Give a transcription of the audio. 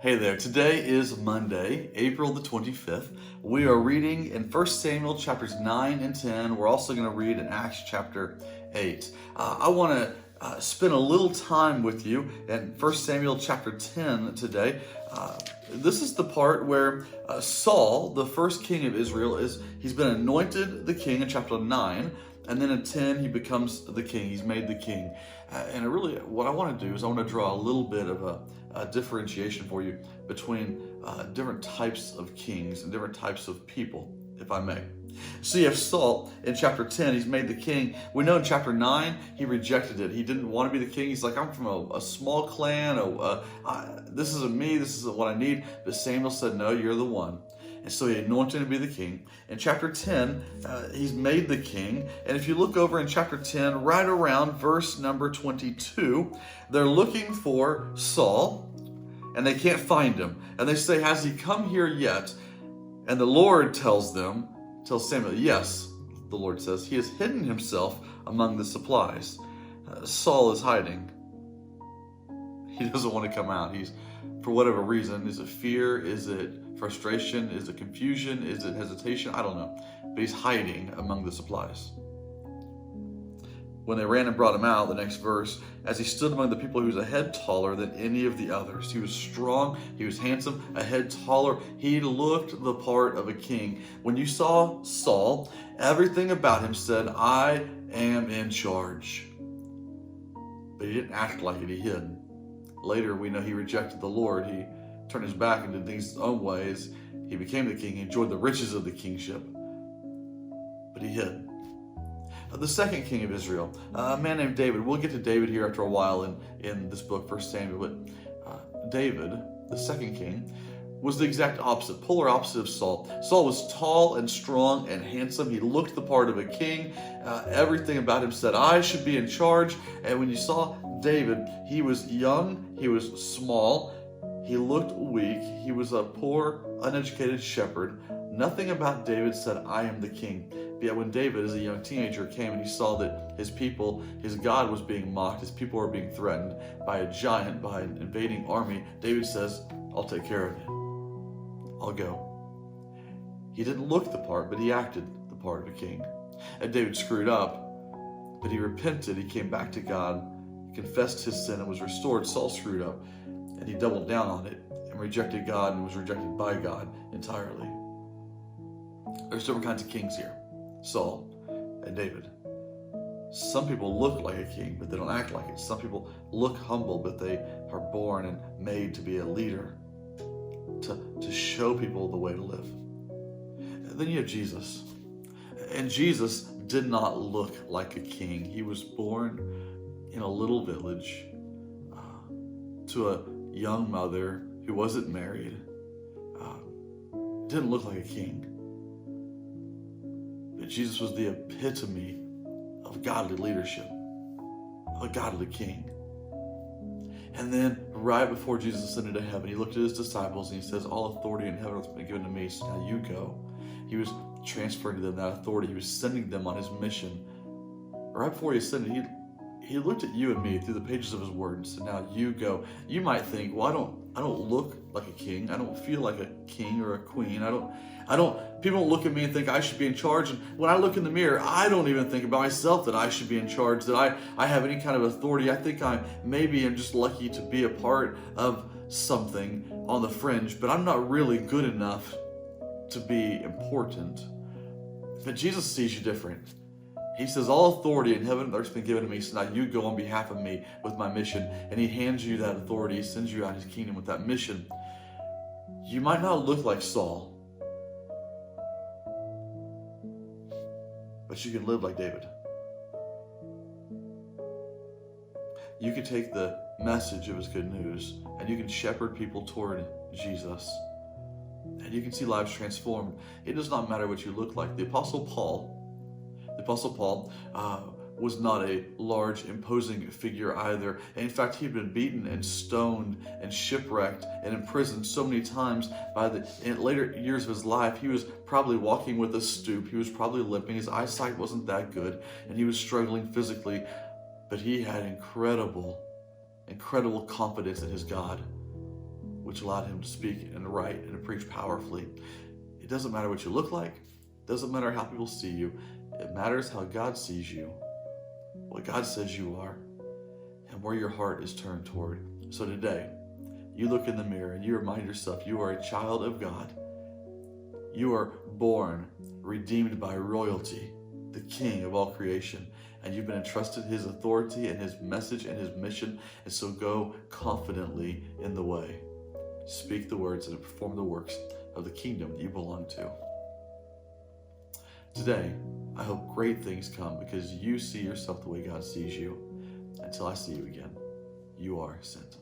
Hey there, today is Monday, April the 25th. We are reading in 1 Samuel chapters 9 and 10. We're also going to read in Acts chapter 8. I want to spend a little time with you in 1 Samuel chapter 10 today. This is the part where Saul, the first king of Israel, he's been anointed the king in chapter 9. And then in 10, he becomes the king. He's made the king. What I want to do is I want to draw a little bit of a differentiation for you between different types of kings and different types of people, if I may. So you have Saul in chapter 10, he's made the king. We know in chapter 9, he rejected it. He didn't want to be the king. He's like, I'm from a small clan. This isn't me. This isn't what I need. But Samuel said, no, you're the one. And so he anointed him to be the king. In chapter 10, he's made the king. And if you look over in chapter 10, right around verse number 22, they're looking for Saul, and they can't find him. And they say, has he come here yet? And the Lord tells Samuel, yes, the Lord says, he has hidden himself among the supplies. Saul is hiding. He doesn't want to come out. He's, for whatever reason, is it fear? Is it frustration? Is it confusion? Is it hesitation? I don't know. But he's hiding among the supplies. When they ran and brought him out, the next verse, as he stood among the people, he was a head taller than any of the others. He was strong, he was handsome, a head taller. He looked the part of a king. When you saw Saul, everything about him said, I am in charge. But he didn't act like it, he hid. Later, we know he rejected the Lord. He turned his back and did things his own ways. He became the king. He enjoyed the riches of the kingship. But he hid. The second king of Israel, a man named David. We'll get to David here after a while in this book, 1 Samuel. But David, the second king, was the exact opposite, polar opposite of Saul. Saul was tall and strong and handsome. He looked the part of a king. Everything about him said, I should be in charge. And when you saw David, he was young, he was small, he looked weak, he was a poor, uneducated shepherd. Nothing about David said, I am the king. But yet when David, as a young teenager, came and he saw that his people, his God was being mocked, his people were being threatened by a giant, by an invading army, David says, I'll take care of it. I'll go. He didn't look the part, but he acted the part of a king. And David screwed up, but he repented, he came back to God, he confessed his sin and was restored. Saul screwed up, and he doubled down on it and rejected God and was rejected by God entirely. There's different kinds of kings here, Saul and David. Some people look like a king, but they don't act like it. Some people look humble, but they are born and made to be a leader, to show people the way to live. And then you have Jesus. And Jesus did not look like a king. He was born in a little village to a young mother who wasn't married. Didn't look like a king. But Jesus was the epitome of godly leadership, a godly king. And then right before Jesus ascended to heaven, he looked at his disciples and he says, all authority in heaven has been given to me, so now you go. He was transferring to them that authority. He was sending them on his mission. Right before he ascended, he looked at you and me through the pages of his word and said, now you go. You might think, well, I don't look like a king. I don't feel like a king or a queen. People don't look at me and think I should be in charge. And when I look in the mirror, I don't even think about myself that I should be in charge, that I have any kind of authority. I think I'm just lucky to be a part of something on the fringe, but I'm not really good enough to be important. But Jesus sees you different. He says, all authority in heaven and earth has been given to me, so now you go on behalf of me with my mission. And he hands you that authority. He sends you out his kingdom with that mission. You might not look like Saul, but you can live like David. You can take the message of his good news and you can shepherd people toward Jesus. And you can see lives transformed. It does not matter what you look like. The Apostle Paul was not a large, imposing figure either. In fact, he'd been beaten and stoned and shipwrecked and imprisoned so many times in later years of his life. He was probably walking with a stoop. He was probably limping. His eyesight wasn't that good, and he was struggling physically. But he had incredible confidence in his God. which allowed him to speak and write and to preach powerfully. It doesn't matter what you look like. It doesn't matter how people see you. It matters how God sees you, what God says you are, and where your heart is turned toward. So today, you look in the mirror and you remind yourself you are a child of God. You are born, redeemed by royalty, the King of all creation, and you've been entrusted his authority and his message and his mission, and so go confidently in the way. Speak the words and perform the works of the kingdom that you belong to. Today, I hope great things come because you see yourself the way God sees you. Until I see you again, you are sent.